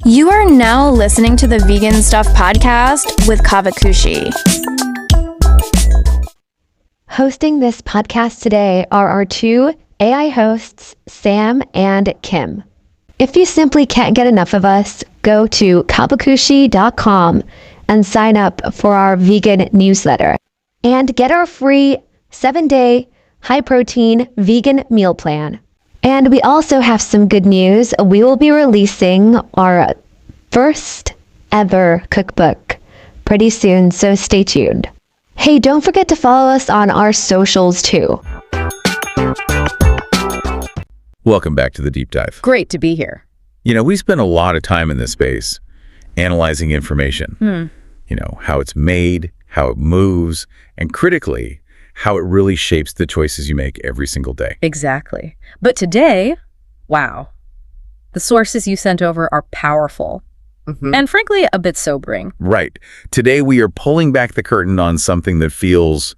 You are now listening to the Vegan Stuff podcast with Caavakushi. Hosting this podcast today are our two AI hosts, Sam and Kim. If you simply can't get enough of us, go to caavakushi.com and sign up for our vegan newsletter and get our free 7-day high-protein vegan meal plan. And we also have some good news. We will be releasing our first ever cookbook pretty soon, so stay tuned. Hey, don't forget to follow us on our socials too. Welcome back to the Deep Dive. Great to be here. You know, we spend a lot of time in this space analyzing information. You know, how it's made, how it moves, and critically, how it really shapes the choices you make every single day. Exactly. But today, wow, the sources you sent over are powerful and frankly, a bit sobering. Right. Today, we are pulling back the curtain on something that feels,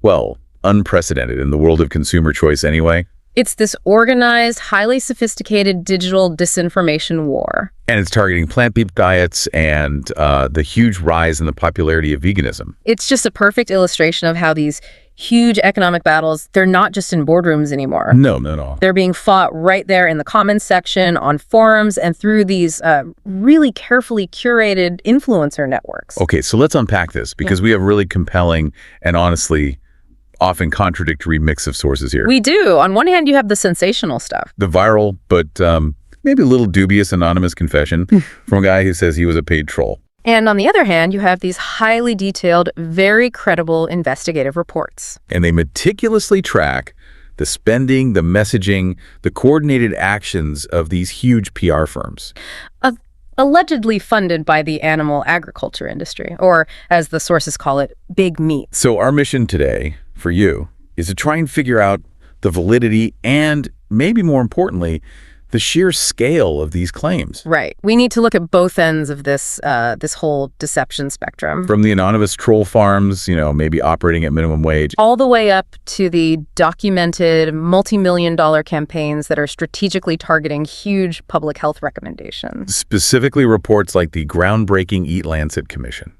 well, unprecedented in the world of consumer choice anyway. It's this organized, highly sophisticated digital disinformation war. And it's targeting plant-based diets and the huge rise in the popularity of veganism. It's just a perfect illustration of how these huge economic battles, they're not just in boardrooms anymore. No, not at all. They're being fought right there in the comments section, on forums, and through these really carefully curated influencer networks. Okay, so let's unpack this because we have really compelling and honestly often contradictory mix of sources here. We do. On one hand, you have the sensational stuff. The viral, but maybe a little dubious anonymous confession from a guy who says he was a paid troll. And on the other hand, you have these highly detailed, very credible investigative reports. And they meticulously track the spending, the messaging, the coordinated actions of these huge PR firms. Allegedly funded by the animal agriculture industry, or as the sources call it, big meat. So our mission today for you is to try and figure out the validity and, maybe more importantly, the sheer scale of these claims. Right. We need to look at both ends of this whole deception spectrum. From the anonymous troll farms, you know, maybe operating at minimum wage, all the way up to the documented multi-million-dollar campaigns that are strategically targeting huge public health recommendations. Specifically reports like the groundbreaking Eat Lancet Commission.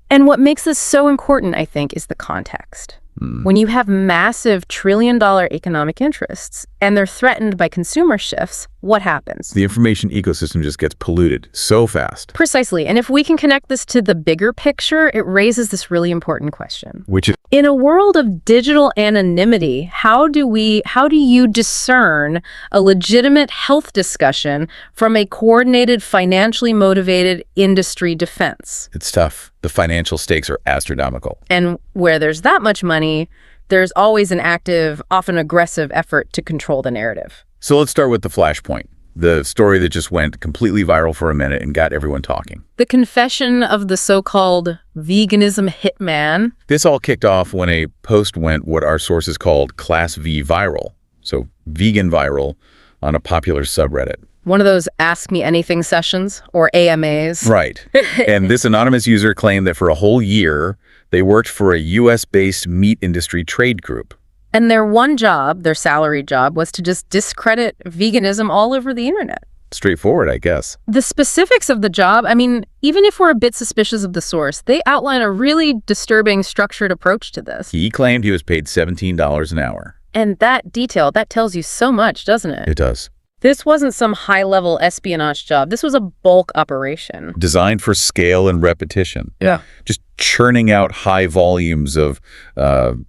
And what makes this so important, I think, is the context. When you have massive trillion-dollar economic interests and they're threatened by consumer shifts, what happens? The information ecosystem just gets polluted so fast. Precisely. And if we can connect this to the bigger picture, it raises this really important question. Which is, in a world of digital anonymity, how do you discern a legitimate health discussion from a coordinated, financially motivated industry defense? it's tough. The financial stakes are astronomical. And where there's that much money, there's always an active, often aggressive effort to control the narrative. So let's start with the flashpoint, the story that just went completely viral for a minute and got everyone talking. The confession of the so-called veganism hitman. This all kicked off when a post went what our sources called Class V viral, so vegan viral, on a popular subreddit. One of those Ask Me Anything sessions, or AMAs. Right. And this anonymous user claimed that for a whole year, they worked for a U.S.-based meat industry trade group. And their one job, their salaried job, was to just discredit veganism all over the internet. Straightforward, I guess. The specifics of the job, I mean, even if we're a bit suspicious of the source, they outline a really disturbing, structured approach to this. He claimed he was paid $17 an hour. And that detail, that tells you so much, doesn't it? It does. This wasn't some high-level espionage job. This was a bulk operation. Designed for scale and repetition. Yeah. Just churning out high volumes of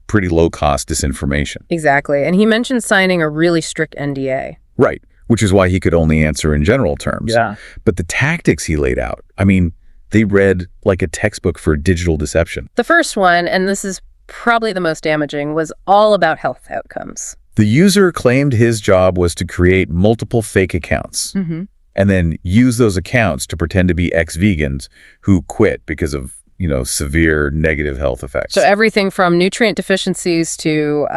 pretty low-cost disinformation. Exactly. And he mentioned signing a really strict NDA. Right. Which is why he could only answer in general terms. Yeah. But the tactics he laid out, I mean, they read like a textbook for digital deception. The first one, and this is probably the most damaging, was all about health outcomes. The user claimed his job was to create multiple fake accounts and then use those accounts to pretend to be ex-vegans who quit because of, you know, severe negative health effects. So everything from nutrient deficiencies to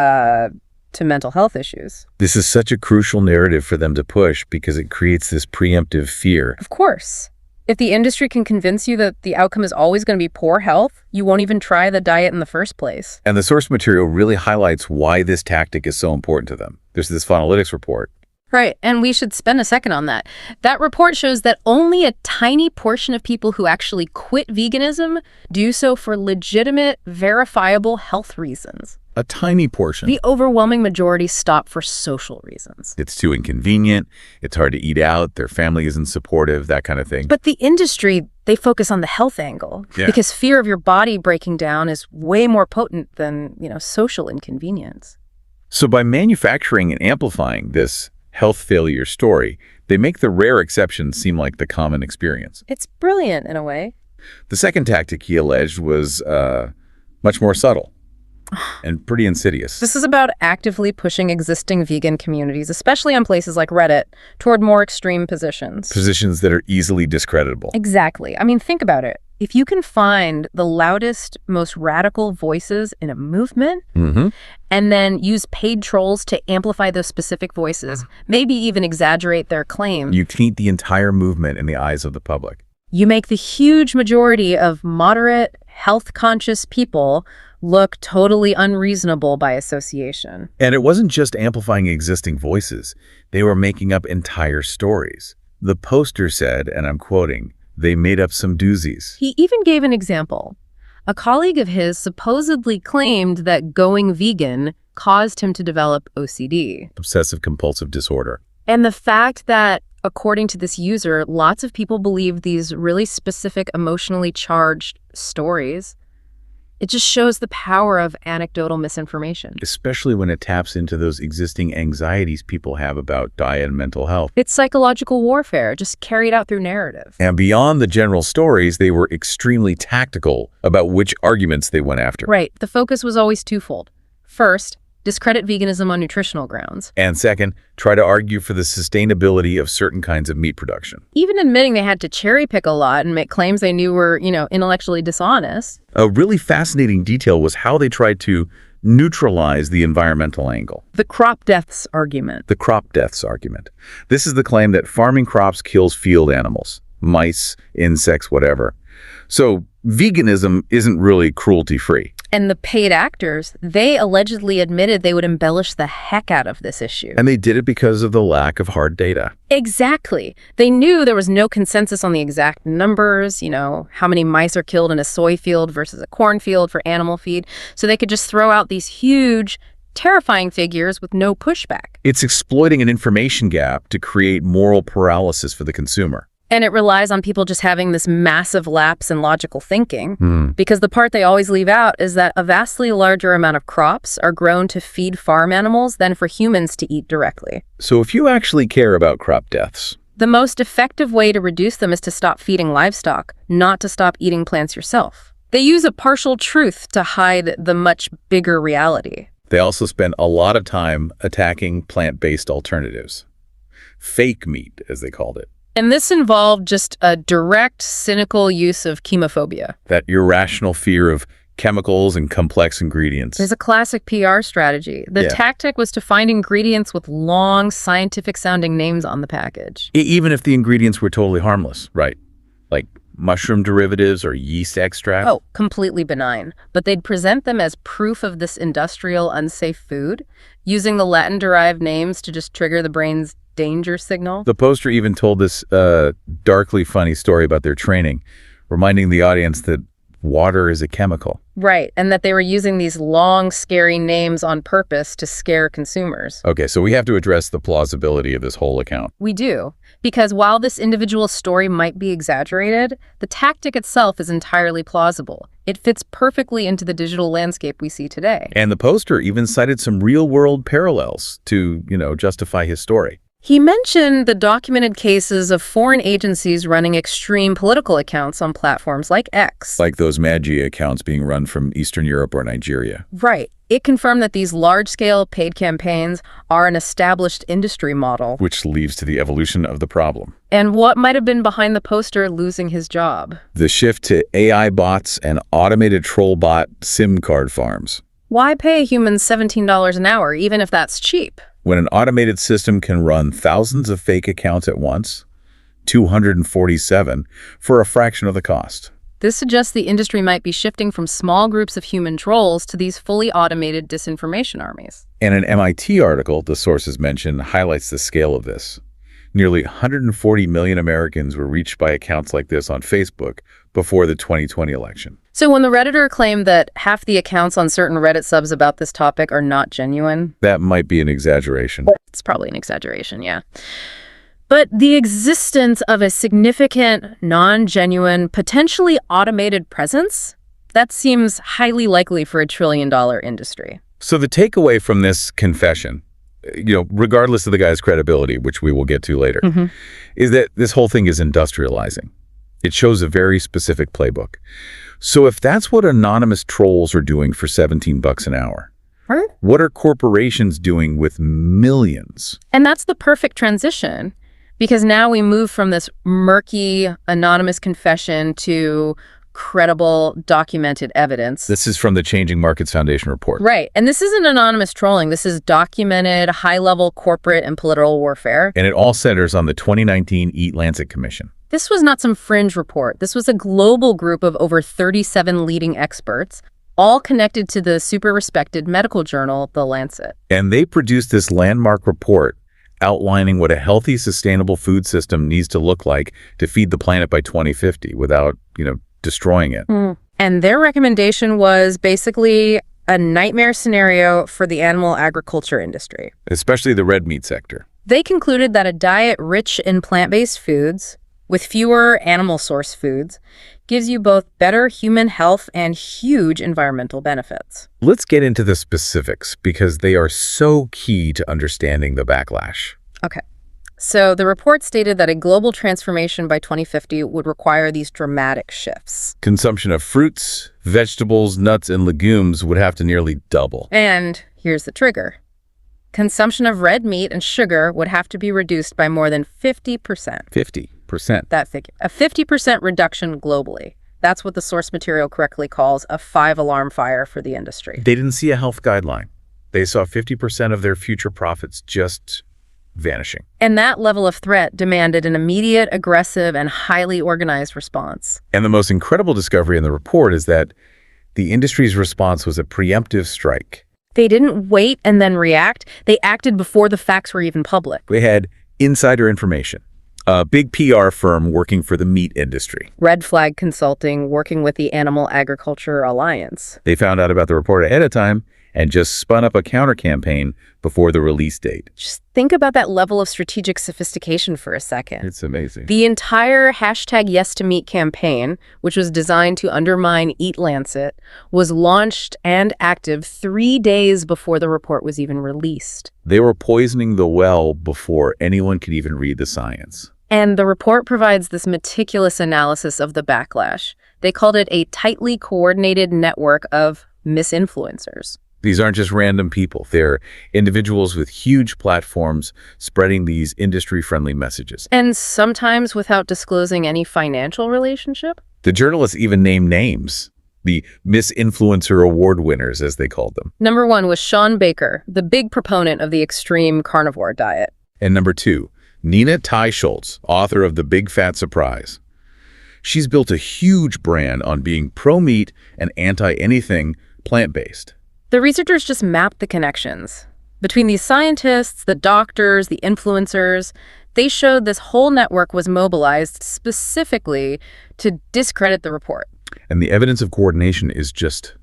mental health issues. This is such a crucial narrative for them to push because it creates this preemptive fear. Of course. If the industry can convince you that the outcome is always going to be poor health, you won't even try the diet in the first place. And the source material really highlights why this tactic is so important to them. There's this Funalytics report Right, and we should spend a second on that. That report shows that only a tiny portion of people who actually quit veganism do so for legitimate, verifiable health reasons. A tiny portion. The overwhelming majority stop for social reasons. It's too inconvenient, it's hard to eat out, their family isn't supportive, that kind of thing. But the industry, they focus on the health angle because fear of your body breaking down is way more potent than, social inconvenience. So by manufacturing and amplifying this health failure story, they make the rare exceptions seem like the common experience. It's brilliant in a way. The second tactic he alleged was much more subtle and pretty insidious. This is about actively pushing existing vegan communities, especially on places like Reddit, toward more extreme positions. Positions that are easily discreditable. Exactly. I mean, think about it. If you can find the loudest, most radical voices in a movement and then use paid trolls to amplify those specific voices, maybe even exaggerate their claim, you taint the entire movement in the eyes of the public. You make the huge majority of moderate, health-conscious people look totally unreasonable by association. And it wasn't just amplifying existing voices. They were making up entire stories. The poster said, and I'm quoting, "They made up some doozies." He even gave an example. A colleague of his supposedly claimed that going vegan caused him to develop OCD. Obsessive-compulsive disorder. And the fact that, according to this user, lots of people believed these really specific, emotionally charged stories, it just shows the power of anecdotal misinformation. Especially when it taps into those existing anxieties people have about diet and mental health. It's psychological warfare, just carried out through narrative. And beyond the general stories, they were extremely tactical about which arguments they went after. Right. The focus was always twofold. First, discredit veganism on nutritional grounds. And second, try to argue for the sustainability of certain kinds of meat production. Even admitting they had to cherry pick a lot and make claims they knew were, intellectually dishonest. A really fascinating detail was how they tried to neutralize the environmental angle. The crop deaths argument. The crop deaths argument. This is the claim that farming crops kills field animals, mice, insects, whatever. So veganism isn't really cruelty-free. And the paid actors, they allegedly admitted they would embellish the heck out of this issue. And they did it because of the lack of hard data. Exactly. They knew there was no consensus on the exact numbers, how many mice are killed in a soy field versus a cornfield for animal feed. So they could just throw out these huge, terrifying figures with no pushback. It's exploiting an information gap to create moral paralysis for the consumer. And it relies on people just having this massive lapse in logical thinking, because the part they always leave out is that a vastly larger amount of crops are grown to feed farm animals than for humans to eat directly. So if you actually care about crop deaths, the most effective way to reduce them is to stop feeding livestock, not to stop eating plants yourself. They use a partial truth to hide the much bigger reality. They also spend a lot of time attacking plant-based alternatives. Fake meat, as they called it. And this involved just a direct, cynical use of chemophobia. That irrational fear of chemicals and complex ingredients. There's a classic PR strategy. The tactic was to find ingredients with long, scientific-sounding names on the package. Even if the ingredients were totally harmless, right? Like mushroom derivatives or yeast extract. Oh, completely benign. But they'd present them as proof of this industrial, unsafe food, using the Latin-derived names to just trigger the brain's danger signal. The poster even told this darkly funny story about their training, reminding the audience that water is a chemical. Right, and that they were using these long, scary names on purpose to scare consumers. Okay, so we have to address the plausibility of this whole account. We do, because while this individual story might be exaggerated, the tactic itself is entirely plausible. It fits perfectly into the digital landscape we see today. And the poster even cited some real-world parallels to, justify his story. He mentioned the documented cases of foreign agencies running extreme political accounts on platforms like X. Like those Magi accounts being run from Eastern Europe or Nigeria. Right. It confirmed that these large-scale paid campaigns are an established industry model. Which leads to the evolution of the problem. And what might have been behind the poster losing his job? The shift to AI bots and automated troll bot SIM card farms. Why pay humans $17 an hour, even if that's cheap? When an automated system can run thousands of fake accounts at once, 247, for a fraction of the cost. This suggests the industry might be shifting from small groups of human trolls to these fully automated disinformation armies. And an MIT article, the sources mentioned, highlights the scale of this. Nearly 140 million Americans were reached by accounts like this on Facebook before the 2020 election. So when the Redditor claimed that half the accounts on certain Reddit subs about this topic are not genuine, That might be an exaggeration. it's probably an exaggeration, yeah. But the existence of a significant, non-genuine, potentially automated presence, that seems highly likely for a trillion-dollar industry. So the takeaway from this confession, regardless of the guy's credibility, which we will get to later, is that this whole thing is industrializing. It shows a very specific playbook. So if that's what anonymous trolls are doing for $17 an hour, what are corporations doing with millions? And that's the perfect transition, because now we move from this murky, anonymous confession to credible, documented evidence. This is from the Changing Markets Foundation report. Right. And this isn't anonymous trolling. This is documented, high-level corporate and political warfare. And it all centers on the 2019 Eat Lancet Commission. This was not some fringe report. This was a global group of over 37 leading experts, all connected to the super respected medical journal, The Lancet. And they produced this landmark report outlining what a healthy, sustainable food system needs to look like to feed the planet by 2050 without, destroying it. And their recommendation was basically a nightmare scenario for the animal agriculture industry. Especially the red meat sector. They concluded that a diet rich in plant-based foods, with fewer animal source foods, gives you both better human health and huge environmental benefits. Let's get into the specifics because they are so key to understanding the backlash. Okay. So the report stated that a global transformation by 2050 would require these dramatic shifts. Consumption of fruits, vegetables, nuts, and legumes would have to nearly double. And here's the trigger. Consumption of red meat and sugar would have to be reduced by more than 50%. 50%. That figure. A 50% reduction globally. That's what the source material correctly calls a 5-alarm fire for the industry. They didn't see a health guideline. They saw 50% of their future profits just vanishing. And that level of threat demanded an immediate, aggressive, and highly organized response. And the most incredible discovery in the report is that the industry's response was a preemptive strike. They didn't wait and then react. They acted before the facts were even public. They had insider information. A big PR firm working for the meat industry. Red Flag Consulting working with the Animal Agriculture Alliance. They found out about the report ahead of time and just spun up a counter-campaign before the release date. Just think about that level of strategic sophistication for a second. It's amazing. The entire #YesToMeat campaign, which was designed to undermine Eat Lancet, was launched and active 3 days before the report was even released. They were poisoning the well before anyone could even read the science. And the report provides this meticulous analysis of the backlash. They called it a tightly coordinated network of misinfluencers. These aren't just random people. They're individuals with huge platforms spreading these industry-friendly messages. And sometimes without disclosing any financial relationship. The journalists even named names, the Misinfluencer Award winners, as they called them. Number 1 was Sean Baker, the big proponent of the extreme carnivore diet. And number 2, Nina Teicholz, author of The Big Fat Surprise. She's built a huge brand on being pro-meat and anti-anything plant-based. The researchers just mapped the connections. Between these scientists, the doctors, the influencers, they showed this whole network was mobilized specifically to discredit the report. And the evidence of coordination is just,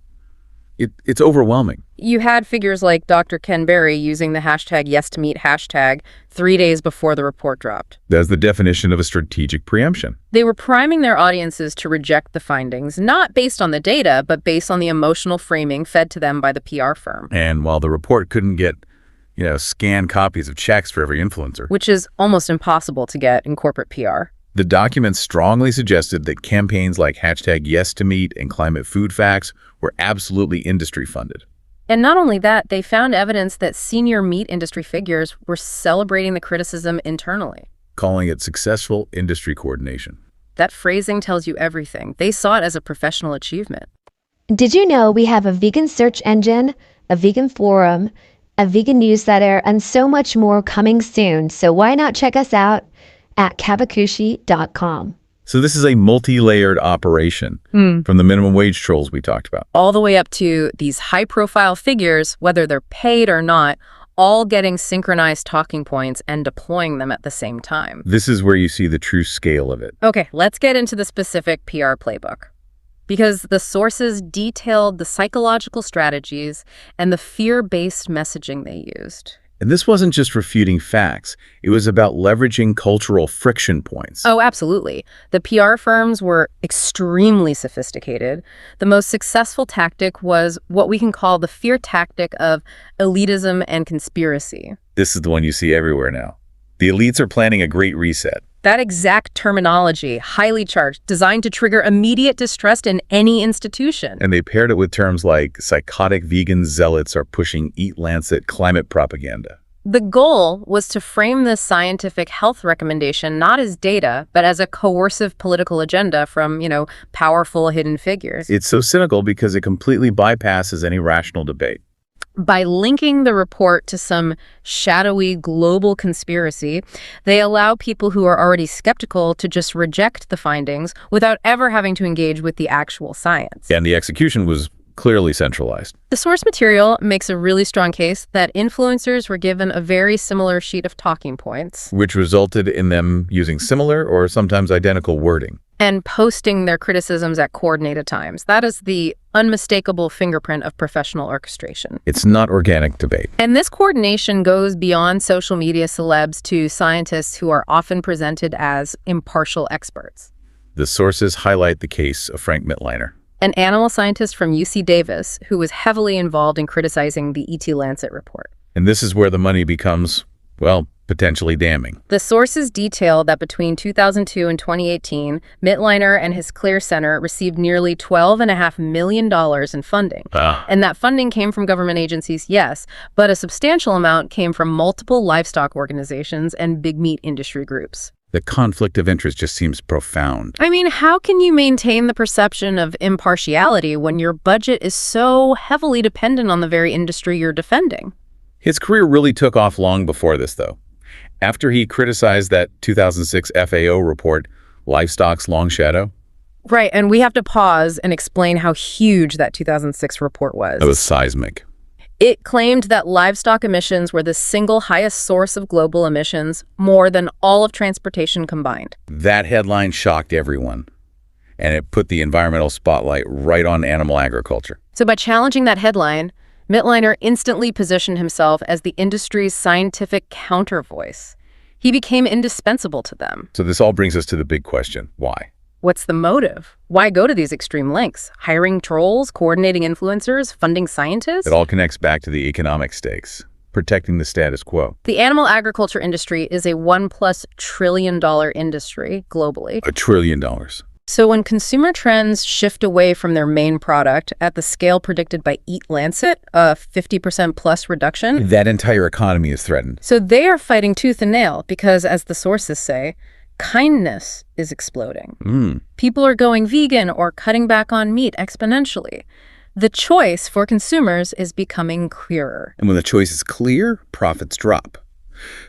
it's overwhelming. You had figures like Dr. Ken Berry using the #YesToMeat hashtag 3 days before the report dropped. That's the definition of a strategic preemption. They were priming their audiences to reject the findings, not based on the data, but based on the emotional framing fed to them by the PR firm. And while the report couldn't get, scanned copies of checks for every influencer, Which is almost impossible to get in corporate PR. the documents strongly suggested that campaigns like #YesToMeat and Climate Food Facts were absolutely industry funded. And not only that, they found evidence that senior meat industry figures were celebrating the criticism internally. Calling it successful industry coordination. That phrasing tells you everything. They saw it as a professional achievement. Did you know we have a vegan search engine, a vegan forum, a vegan newsletter, and so much more coming soon? So why not check us out at Caavakushi.com. So this is a multi-layered operation from the minimum wage trolls we talked about. All the way up to these high-profile figures, whether they're paid or not, all getting synchronized talking points and deploying them at the same time. This is where you see the true scale of it. Okay, let's get into the specific PR playbook. Because the sources detailed the psychological strategies and the fear-based messaging they used. And this wasn't just refuting facts. It was about leveraging cultural friction points. Oh, absolutely. The PR firms were extremely sophisticated. The most successful tactic was what we can call the fear tactic of elitism and conspiracy. This is the one you see everywhere now. The elites are planning a great reset. That exact terminology, highly charged, designed to trigger immediate distrust in any institution. And they paired it with terms like psychotic vegan zealots are pushing Eat Lancet climate propaganda. The goal was to frame this scientific health recommendation not as data, but as a coercive political agenda from, powerful hidden figures. It's so cynical because it completely bypasses any rational debate. By linking the report to some shadowy global conspiracy, they allow people who are already skeptical to just reject the findings without ever having to engage with the actual science. And the execution was clearly centralized. The source material makes a really strong case that influencers were given a very similar sheet of talking points, which resulted in them using similar or sometimes identical wording. And posting their criticisms at coordinated times. That is the unmistakable fingerprint of professional orchestration. It's not organic debate. And this coordination goes beyond social media celebs to scientists who are often presented as impartial experts. The sources highlight the case of Frank Mittliner, an animal scientist from UC Davis who was heavily involved in criticizing the ET Lancet report. And this is where the money becomes, potentially damning. The sources detail that between 2002 and 2018, Mittliner and his Clear Center received nearly $12.5 million in funding. And that funding came from government agencies, yes, but a substantial amount came from multiple livestock organizations and big meat industry groups. The conflict of interest just seems profound. I mean, how can you maintain the perception of impartiality when your budget is so heavily dependent on the very industry you're defending? His career really took off long before this, though. After he criticized that 2006 FAO report, Livestock's Long Shadow. Right, and we have to pause and explain how huge that 2006 report was. It was seismic. It claimed that livestock emissions were the single highest source of global emissions, more than all of transportation combined. That headline shocked everyone, and it put the environmental spotlight right on animal agriculture. So by challenging that headline, Mittliner instantly positioned himself as the industry's scientific counter-voice. He became indispensable to them. So this all brings us to the big question, why? What's the motive? Why go to these extreme lengths? Hiring trolls, coordinating influencers, funding scientists? It all connects back to the economic stakes, protecting the status quo. The animal agriculture industry is a $1+ trillion industry globally. $1 trillion. So when consumer trends shift away from their main product at the scale predicted by Eat Lancet, a 50% plus reduction, that entire economy is threatened. So they are fighting tooth and nail because, as the sources say, kindness is exploding. People are going vegan or cutting back on meat exponentially. The choice for consumers is becoming clearer. And when the choice is clear, profits drop.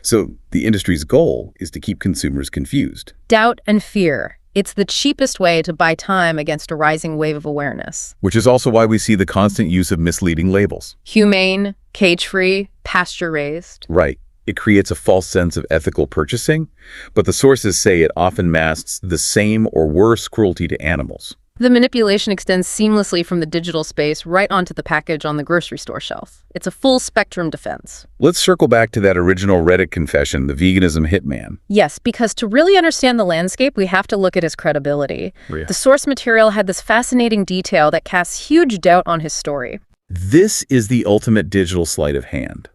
So the industry's goal is to keep consumers confused. Doubt and fear. It's the cheapest way to buy time against a rising wave of awareness. Which is also why we see the constant use of misleading labels. Humane, cage-free, pasture-raised. Right. It creates a false sense of ethical purchasing, but the sources say it often masks the same or worse cruelty to animals. The manipulation extends seamlessly from the digital space right onto the package on the grocery store shelf. It's a full-spectrum defense. Let's circle back to that original Reddit confession, the veganism hitman. Yes, because to really understand the landscape, we have to look at his credibility. Yeah. The source material had this fascinating detail that casts huge doubt on his story. This is the ultimate digital sleight of hand.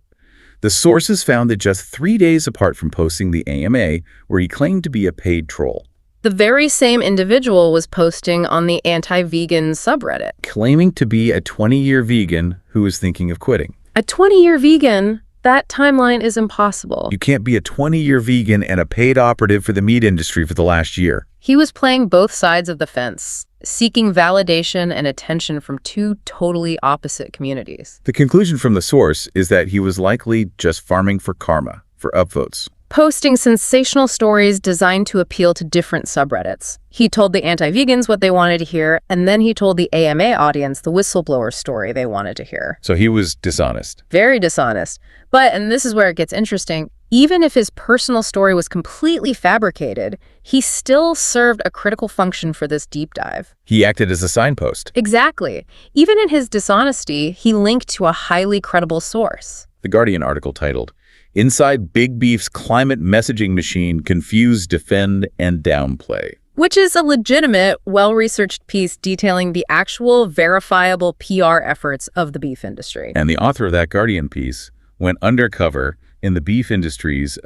The sources found that just 3 days apart from posting the AMA, where he claimed to be a paid troll, the very same individual was posting on the anti-vegan subreddit, claiming to be a 20-year vegan who was thinking of quitting. A 20-year vegan? That timeline is impossible. You can't be a 20-year vegan and a paid operative for the meat industry for the last year. He was playing both sides of the fence, seeking validation and attention from two totally opposite communities. The conclusion from the source is that he was likely just farming for karma, for upvotes. posting sensational stories designed to appeal to different subreddits. He told the anti-vegans what they wanted to hear, and then he told the AMA audience the whistleblower story they wanted to hear. So he was dishonest. Very dishonest. But, and this is where it gets interesting, even if his personal story was completely fabricated, he still served a critical function for this deep dive. He acted as a signpost. Exactly. Even in his dishonesty, he linked to a highly credible source. The Guardian article titled, "Inside Big Beef's Climate Messaging Machine, Confuse, Defend, and Downplay." Which is a legitimate, well-researched piece detailing the actual verifiable PR efforts of the beef industry. And the author of that Guardian piece went undercover in the beef industry's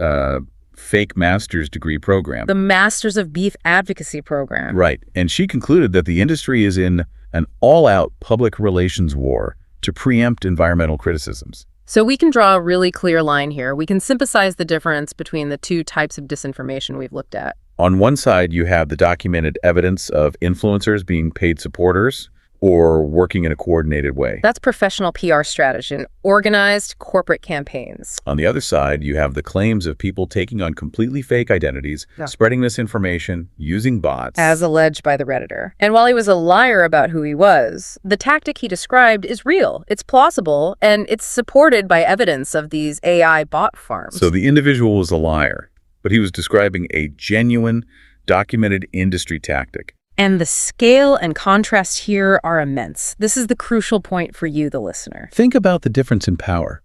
fake master's degree program. The Masters of Beef Advocacy program. Right. And she concluded that the industry is in an all-out public relations war to preempt environmental criticisms. So we can draw a really clear line here. We can synthesize the difference between the two types of disinformation we've looked at. On one side, you have the documented evidence of influencers being paid supporters or working in a coordinated way. That's professional PR strategy and organized corporate campaigns. On the other side, you have the claims of people taking on completely fake identities, spreading misinformation, using bots. As alleged by the Redditor. And while he was a liar about who he was, the tactic he described is real, it's plausible, and it's supported by evidence of these AI bot farms. So the individual was a liar, but he was describing a genuine, documented industry tactic. And the scale and contrast here are immense. This is the crucial point for you, the listener. Think about the difference in power.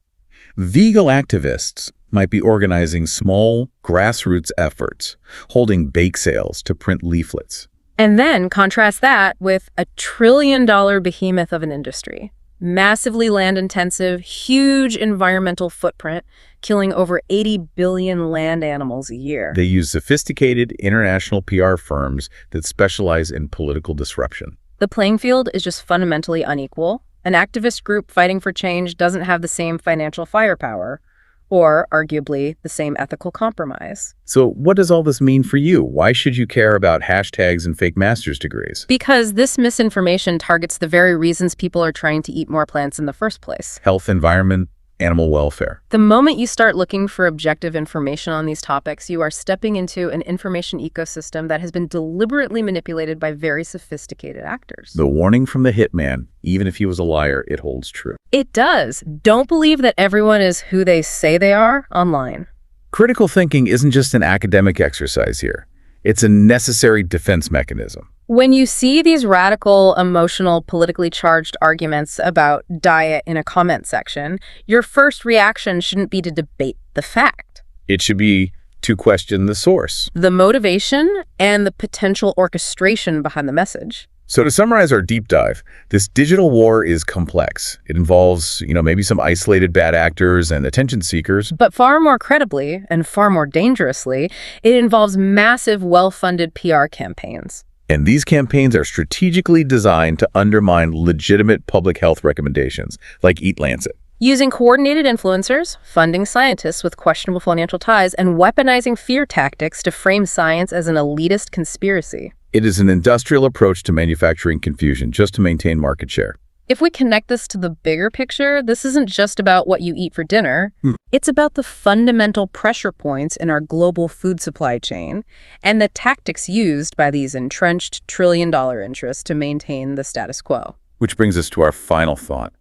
Vegan activists might be organizing small, grassroots efforts, holding bake sales to print leaflets. And then contrast that with a trillion-dollar behemoth of an industry. Massively land-intensive, huge environmental footprint, killing over 80 billion land animals a year. They use sophisticated international PR firms that specialize in political disruption. The playing field is just fundamentally unequal. An activist group fighting for change doesn't have the same financial firepower, or arguably the same ethical compromise. So what does all this mean for you? Why should you care about hashtags and fake master's degrees? Because this misinformation targets the very reasons people are trying to eat more plants in the first place. Health, environment, animal welfare. The moment you start looking for objective information on these topics, you are stepping into an information ecosystem that has been deliberately manipulated by very sophisticated actors. The warning from the hitman, even if he was a liar, it holds true. It does. Don't believe that everyone is who they say they are online. Critical thinking isn't just an academic exercise here. It's a necessary defense mechanism. When you see these radical, emotional, politically charged arguments about diet in a comment section, your first reaction shouldn't be to debate the fact. It should be to question the source, the motivation, and the potential orchestration behind the message. So to summarize our deep dive, this digital war is complex. It involves, maybe some isolated bad actors and attention seekers. But far more credibly and far more dangerously, it involves massive, well-funded PR campaigns. And these campaigns are strategically designed to undermine legitimate public health recommendations, like Eat Lancet. Using coordinated influencers, funding scientists with questionable financial ties, and weaponizing fear tactics to frame science as an elitist conspiracy. It is an industrial approach to manufacturing confusion just to maintain market share. If we connect this to the bigger picture, this isn't just about what you eat for dinner. It's about the fundamental pressure points in our global food supply chain and the tactics used by these entrenched trillion-dollar interests to maintain the status quo. Which brings us to our final thought.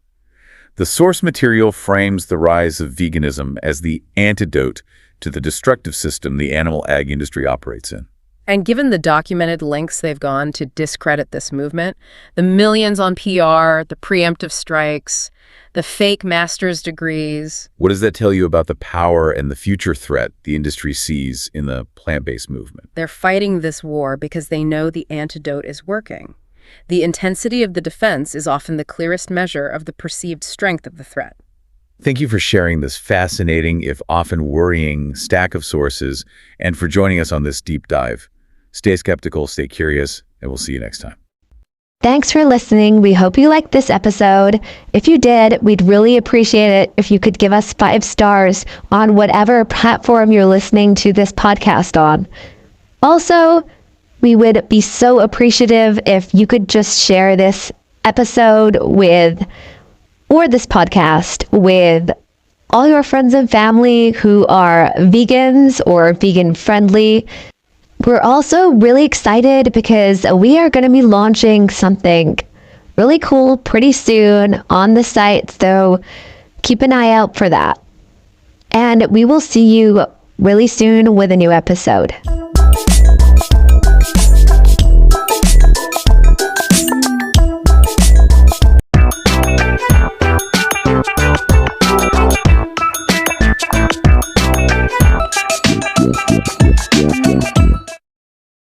The source material frames the rise of veganism as the antidote to the destructive system the animal ag industry operates in. And given the documented lengths they've gone to discredit this movement, the millions on PR, the preemptive strikes, the fake master's degrees. What does that tell you about the power and the future threat the industry sees in the plant-based movement? They're fighting this war because they know the antidote is working. The intensity of the defense is often the clearest measure of the perceived strength of the threat. Thank you for sharing this fascinating, if often worrying, stack of sources, and for joining us on this deep dive. Stay skeptical, stay curious, and we'll see you next time. Thanks for listening. We hope you liked this episode. If you did, we'd really appreciate it if you could give us 5 stars on whatever platform you're listening to this podcast on. Also, we would be so appreciative if you could just share this episode or this podcast with all your friends and family who are vegans or vegan friendly. We're also really excited because we are going to be launching something really cool pretty soon on the site, so keep an eye out for that. And we will see you really soon with a new episode.